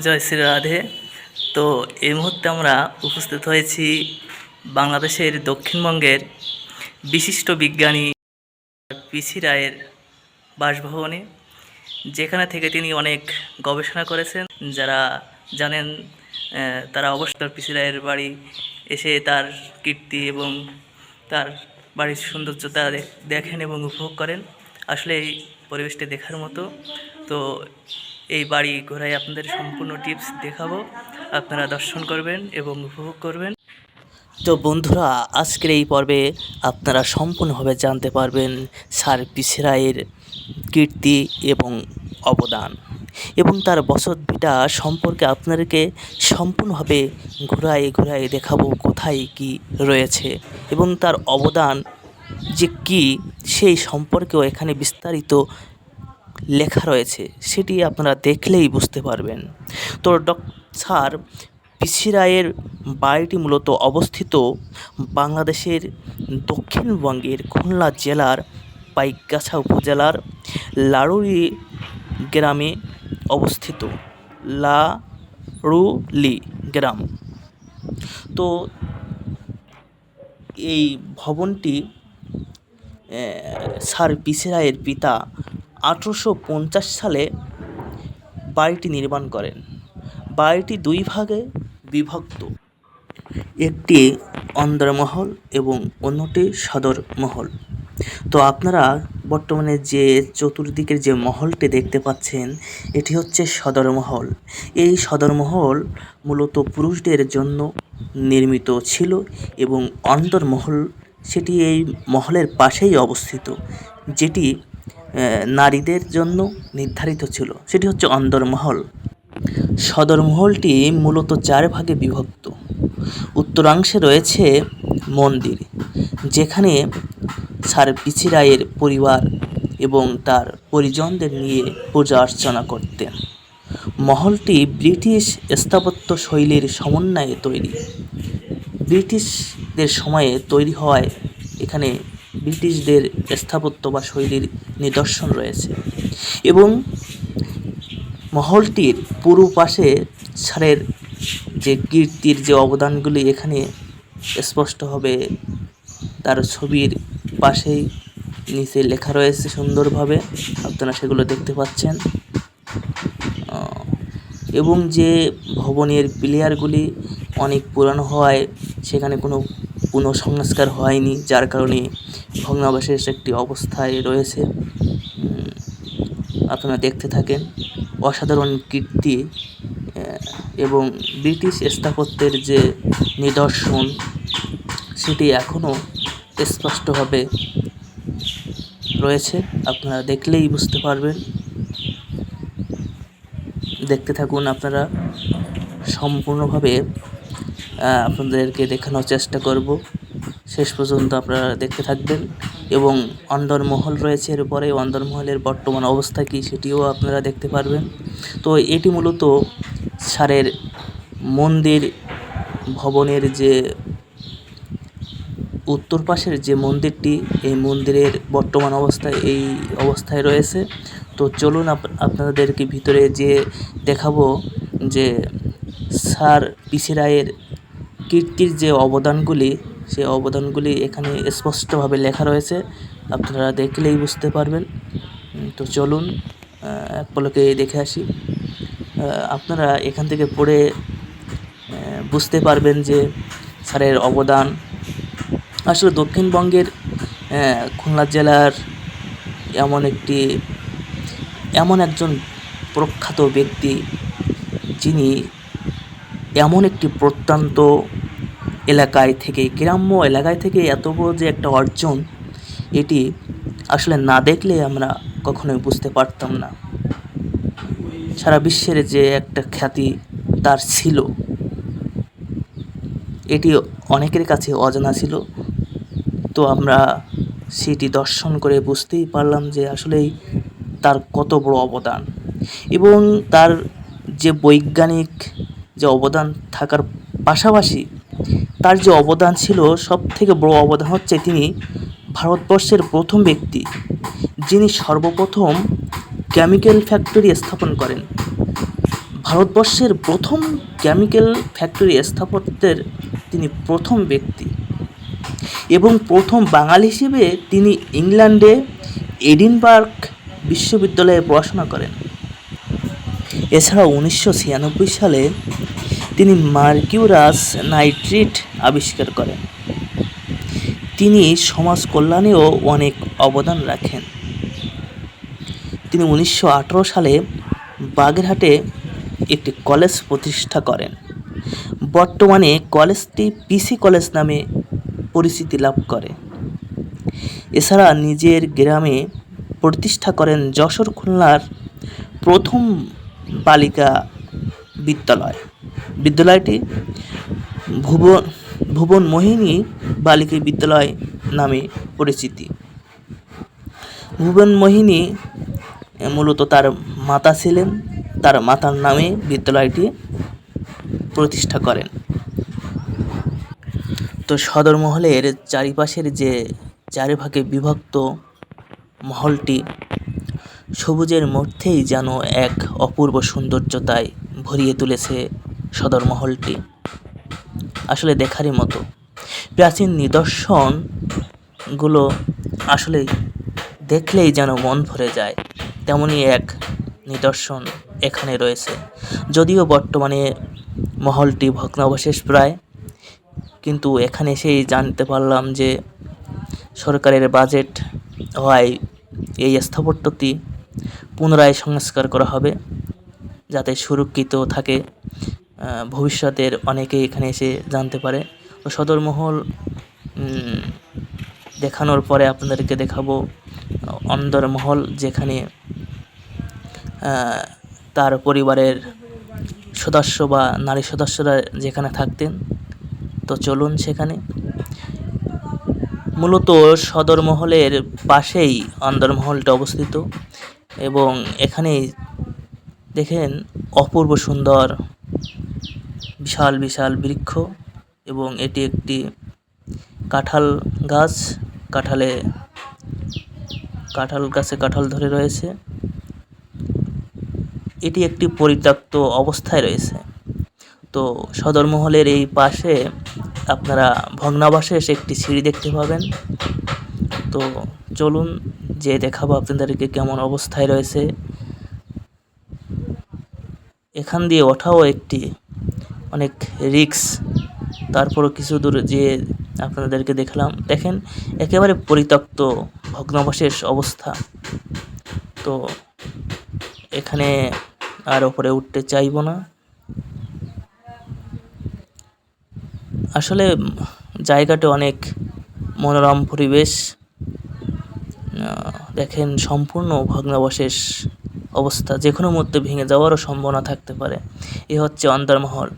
জয় শ্রী রাধে। তো এই মুহূর্তে আমরা উপস্থিত হয়েছি বাংলাদেশের দক্ষিণবঙ্গের বিশিষ্ট বিজ্ঞানী পিসি রায়ের বাসভবনে, যেখানে থেকে তিনি অনেক গবেষণা করেছেন। যারা জানেন তারা অবশ্যই পিসি রায়ের বাড়ি এসে তার কীর্তি এবং তার বাড়ির সৌন্দর্যতা দেখেন এবং উপভোগ করেন। আসলে এই পরিবেশটি দেখার মতো। তো এই বাড়ি ঘোরায় আপনাদের সম্পূর্ণ টিপস দেখাবো, আপনারা দর্শন করবেন এবং উপভোগ করবেন। তো বন্ধুরা, আজকের এই পর্বে আপনারা সম্পূর্ণভাবে জানতে পারবেন স্যার পিসি রায়ের কীর্তি এবং অবদান এবং তার বসতভিটা সম্পর্কে আপনাদেরকে সম্পূর্ণভাবে ঘুরায় দেখাবো কোথায় কি রয়েছে এবং তার অবদান যে কী সেই সম্পর্কেও এখানে বিস্তারিত লেখা রয়েছে, সেটি আপনারা দেখলেই বুঝতে পারবেন। তো স্যার পিসি রায়ের বাড়িটি মূলত অবস্থিত বাংলাদেশের দক্ষিণবঙ্গের খুলনা জেলার পাইকগাছা উপজেলার লাড়ুলি গ্রামে অবস্থিত। লাড়ুলি গ্রাম। তো এই ভবনটি স্যার পিসি রায়ের পিতা 1850 সালে বাড়িটি নির্মাণ করেন। বাড়িটি দুই ভাগে বিভক্ত, একটি অন্দরমহল এবং অন্যটি সদর মহল। তো আপনারা বর্তমানে যে চতুর্দিকের যে মহলটি দেখতে পাচ্ছেন, এটি হচ্ছে সদর মহল। এই সদর মহল মূলত পুরুষদের জন্য নির্মিত ছিল এবং অন্দরমহল সেটি এই মহলের পাশেই অবস্থিত, যেটি নারীদের জন্য নির্ধারিত ছিল, সেটি হচ্ছে অন্দরমহল। সদরমহলটি মূলত 4 ভাগে বিভক্ত। উত্তরাংশে রয়েছে মন্দির, যেখানে স্যার পিসি রায়ের পরিবার এবং তার পরিজনদের নিয়ে পূজা অর্চনা করতেন। মহলটি ব্রিটিশ স্থাপত্য শৈলীর সমন্বয়ে তৈরি। ব্রিটিশদের সময়ে তৈরি হওয়ায় এখানে ব্রিটিশদের স্থাপত্য বা শৈলীর নিদর্শন রয়েছে এবং মহলটির পূর্ব পাশে স্যারের যে কীর্তির যে অবদানগুলি এখানে স্পষ্টভাবে তার ছবির পাশেই নিচে লেখা রয়েছে সুন্দরভাবে, আপনারা সেগুলো দেখতে পাচ্ছেন। এবং যে ভবনের পিলারগুলি অনেক পুরানো হওয়ায় সেখানে কোনো পুনঃসংস্কার হয়নি, যার কারণে ভগ্নাবশেষ একটি অবস্থায় রয়েছে। আপনারা দেখতে থাকেন। অসাধারণ কীর্তি এবং ব্রিটিশ স্থাপত্যের যে নিদর্শন সেটি এখনও স্পষ্টভাবে রয়েছে, আপনারা দেখলেই বুঝতে পারবেন। দেখতে থাকুন, আপনারা সম্পূর্ণভাবে আপনাদেরকে দেখানোর চেষ্টা করব, শেষ পর্যন্ত আপনারা দেখতে থাকবেন। এবং অন্দরমহল রয়েছে, এরপরে অন্দরমহলের বর্তমান অবস্থা কী সেটিও আপনারা দেখতে পারবেন। তো এটি মূলত স্যারের মন্দির ভবনের যে উত্তর পাশের যে মন্দিরটি, এই মন্দিরের বর্তমান অবস্থায় এই অবস্থায় রয়েছে। তো চলুন আপনাদেরকে ভিতরে যে দেখাবো যে স্যার পিসি রায়ের কীর্তির যে অবদানগুলি, সেই অবদানগুলি এখানে স্পষ্টভাবে লেখা রয়েছে, আপনারা দেখলেই বুঝতে পারবেন। তো চলুন এক পলকে দেখে আসি। আপনারা এখান থেকে পড়ে বুঝতে পারবেন যে স্যারের অবদান। আসলে দক্ষিণবঙ্গের খুলনা জেলার এমন একজন প্রখ্যাত ব্যক্তি, যিনি এমন একটি প্রত্যন্ত এলাকায় থেকে, গ্রাম্য এলাকায় থেকে এত বড় যে একটা অর্জন, এটি আসলে না দেখলে আমরা কখনোই বুঝতে পারতাম না। সারা বিশ্বের যে একটা খ্যাতি তার ছিল, এটি অনেকের কাছে অজানা ছিল। তো আমরা সেটি দর্শন করে বুঝতেই পারলাম যে আসলেই তার কত বড় অবদান এবং তার যে বৈজ্ঞানিক যে অবদান থাকার পাশাপাশি তার যে অবদান ছিল, সব থেকে বড় অবদান হচ্ছে তিনি ভারতবর্ষের প্রথম ব্যক্তি যিনি সর্বপ্রথম কেমিক্যাল ফ্যাক্টরি স্থাপন করেন ভারতবর্ষের প্রথম কেমিক্যাল ফ্যাক্টরি স্থাপত্যের তিনি প্রথম ব্যক্তি এবং প্রথম বাঙালি হিসেবে তিনি ইংল্যান্ডে এডিনবার্গ বিশ্ববিদ্যালয়ে পড়াশোনা করেন। এছাড়াও 1996 সালে তিনি মার্কিউরাস নাইট্রেট আবিষ্কার করেন। তিনি সমাজ কল্যাণেও অনেক অবদান রাখেন। তিনি 1918 সালে বাগেরহাটে একটি কলেজ প্রতিষ্ঠা করেন। বর্তমানে কলেজটি পিসি কলেজ নামে পরিচিতি লাভ করে। এছাড়া নিজের গ্রামে প্রতিষ্ঠা করেন যশোর খুলনার প্রথম বালিকা বিদ্যালয়। বিদ্যালয়টি ভুবন মোহিনী বালিকা বিদ্যালয় নামে পরিচিতি। ভুবন মোহিনী মূলত তার মাতা ছিলেন, তার মাতার নামে বিদ্যালয়টি প্রতিষ্ঠা করেন। তো সদর মহলের চারিপাশের যে চারিভাগে বিভক্ত মহলটি সবুজের মধ্যেই যেন এক অপূর্ব সৌন্দর্যতায় ভরিয়ে তুলেছে সদর মহলটি। আসলে দেখারই মতো। প্রাচীন নিদর্শনগুলো আসলে দেখলেই যেন মন ভরে যায়, তেমনই এক নিদর্শন এখানে রয়েছে। যদিও বর্তমানে মহলটি ভগ্নাবশেষ প্রায়, কিন্তু এখানে এসেই জানতে পারলাম যে সরকারের বাজেট হওয়ায় এই স্থাপত্যটি পুনরায় সংস্কার করা হবে, যাতে সুরক্ষিত থাকে, ভবিষ্যতের অনেকে এখানে এসে জানতে পারে। তো সদরমহল দেখানোর পরে আপনাদেরকে দেখাবো অন্দরমহল, যেখানে তার পরিবারের সদস্য বা নারী সদস্যরা যেখানে থাকতেন। তো চলুন সেখানে। মূলত সদরমহলের পাশেই অন্দরমহলটা অবস্থিত এবং এখানেই দেখেন অপূর্ব সুন্দর বিশাল বিশাল বৃক্ষ এবং এটি একটি কাঁঠাল গাছ। কাঁঠাল গাছে কাঁঠাল ধরে রয়েছে। এটি একটি পরিত্যক্ত অবস্থায় রয়েছে। তো সদরমহলের এই পাশে আপনারা ভগ্নাবশেষ একটি সিঁড়ি দেখতে পাবেন। তো চলুন যে দেখাবো আপনাদেরকে কেমন অবস্থায় রয়েছে। এখান দিয়ে ওঠাও একটি অনেক রিস্ক, তারপরও কিছু দূর যেয়ে আপনাদেরকে দেখলাম। দেখেন একেবারে পরিত্যক্ত ভগ্নাবশেষ অবস্থা। তো এখানে আর ওপরে উঠতে চাইব না। আসলে জায়গাটা অনেক মনোরম পরিবেশ। দেখেন সম্পূর্ণ ভগ্নাবশেষ অবস্থা, যে কোনো মুহূর্তে ভেঙে যাওয়ারও সম্ভাবনা থাকতে পারে। এ হচ্ছে অন্দরমহল,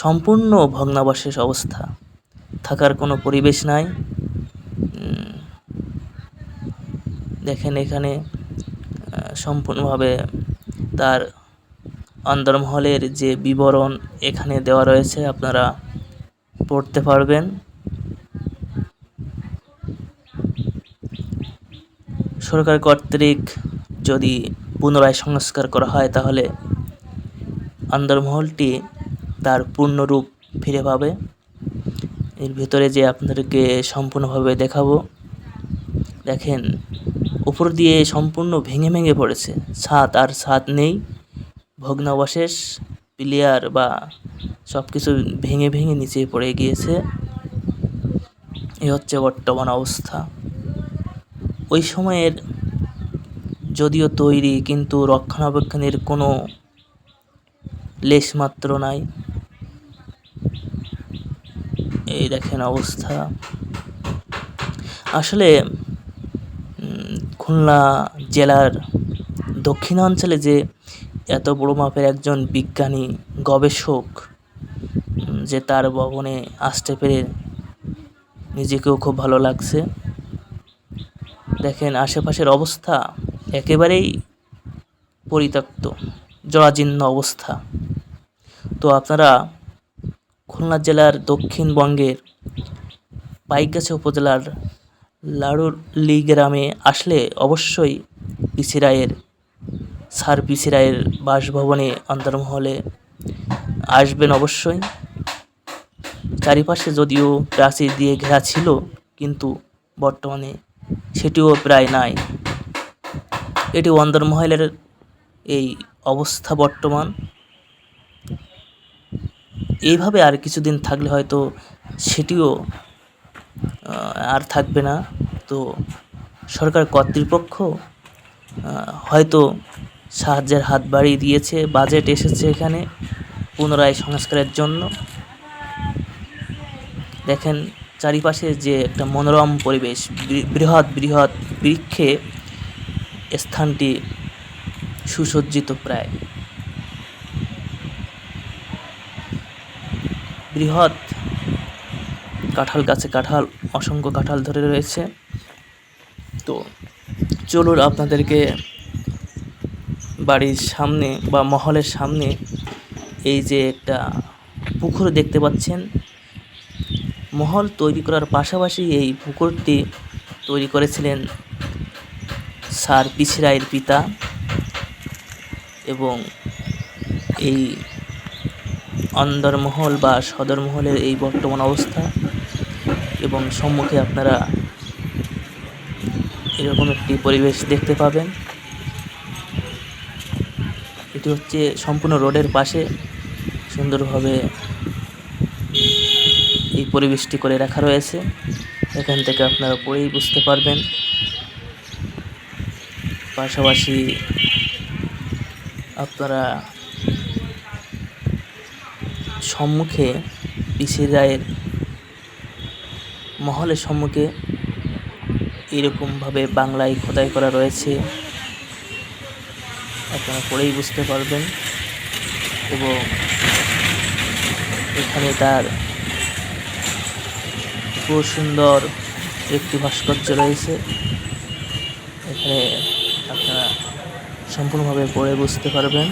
সম্পূর্ণ ভগ্নাবশেষ অবস্থা, থাকার কোনো পরিবেশ নাই। দেখেন এখানে সম্পূর্ণভাবে তার অন্দরমহলের যে বিবরণ এখানে দেওয়া রয়েছে, আপনারা পড়তে পারবেন। সরকার কর্তৃক যদি পুনরায় সংস্কার করা হয় তাহলে অন্দরমহলটি তার পূর্ণরূপ ফিরে পাবে। এর ভিতরে যে আপনাদেরকে সম্পূর্ণভাবে দেখাবো। দেখেন উপর দিয়ে সম্পূর্ণ ভেঙে ভেঙে পড়েছে, ছাদ নেই, ভগ্নাবশেষ, পিলিয়ার বা সব কিছু ভেঙে ভেঙে নিচে পড়ে গিয়েছে। এই হচ্ছে বর্তমান অবস্থা। ওই সময়ের যদিও তৈরি, কিন্তু রক্ষণাবেক্ষণের কোনো লেশমাত্র নাই। এই দেখেন অবস্থা। আসলে খুলনা জেলার দক্ষিণাঞ্চলে যে এত বড় মাপের একজন বিজ্ঞানী গবেষক যে তার ভবনে আসতে পেরে নিজেকেও খুব ভালো লাগছে। দেখেন আশেপাশের অবস্থা একেবারেই পরিত্যক্ত, জরাজীর্ণ অবস্থা। তো আপনারা খুলনা জেলার দক্ষিণবঙ্গের পাইকগাছা উপজেলার লাড়ুলি গ্রামে আসলে অবশ্যই পিসি রায়ের স্যার পিসি রায়ের বাসভবনে অন্দরমহলে আসবেন অবশ্যই। চারিপাশে যদিও প্রাচীর দিয়ে ঘেরা ছিল, কিন্তু বর্তমানে সেটিও প্রায় নাই। এটি অন্দরমহলের এই অবস্থা বর্তমান। এইভাবে আর কিছুদিন থাকলে হয়তো সেটিও আর থাকবে না। তো সরকার কর্তৃপক্ষ হয়তো সাহায্যের হাত বাড়িয়ে দিয়েছে, বাজেট এসেছে এখানে পুনরায় সংস্কারের জন্য। দেখেন চারিপাশে যে একটা মনোরম পরিবেশ, বৃহৎ বৃহৎ বৃক্ষে স্থানটি সুসজ্জিত, প্রায় বৃহৎ কাঁঠাল গাছে কাঁঠাল, অসংখ্য কাঁঠাল ধরে রয়েছে। তো চলুন আপনাদেরকে বাড়ির সামনে বা মহলের সামনে এই যে একটা পুকুর দেখতে পাচ্ছেন, মহল তৈরি করার পাশাপাশি এই পুকুরটি তৈরি করেছিলেন স্যার পিসি রায়ের পিতা। এবং এই অন্দরমহল বা সদরমহলের এই বর্তমান অবস্থা, এবং সম্মুখে আপনারা এরকম একটি পরিবেশ দেখতে পাবেন। এটি হচ্ছে সম্পূর্ণ রোডের পাশে সুন্দরভাবে এই পরিবেশটি করে রাখা রয়েছে। এখান থেকে আপনারা পড়েই বুঝতে পারবেন। পাশাপাশি আপনারা সম্মুখে পিসি রায়ের মহলের সম্মুখে এরকমভাবে বাংলায় খোদাই করা রয়েছে, আপনারা পড়েই বুঝতে পারবেন। এবং এখানে তার খুব সুন্দর একটি ভাস্কর্য রয়েছে, এখানে আপনারা সম্পূর্ণভাবে পড়ে বুঝতে পারবেন।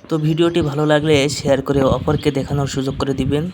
তো ভিডিওটি ভালো লাগলে শেয়ার করে অপরকে দেখানোর সুযোগ করে দিবেন।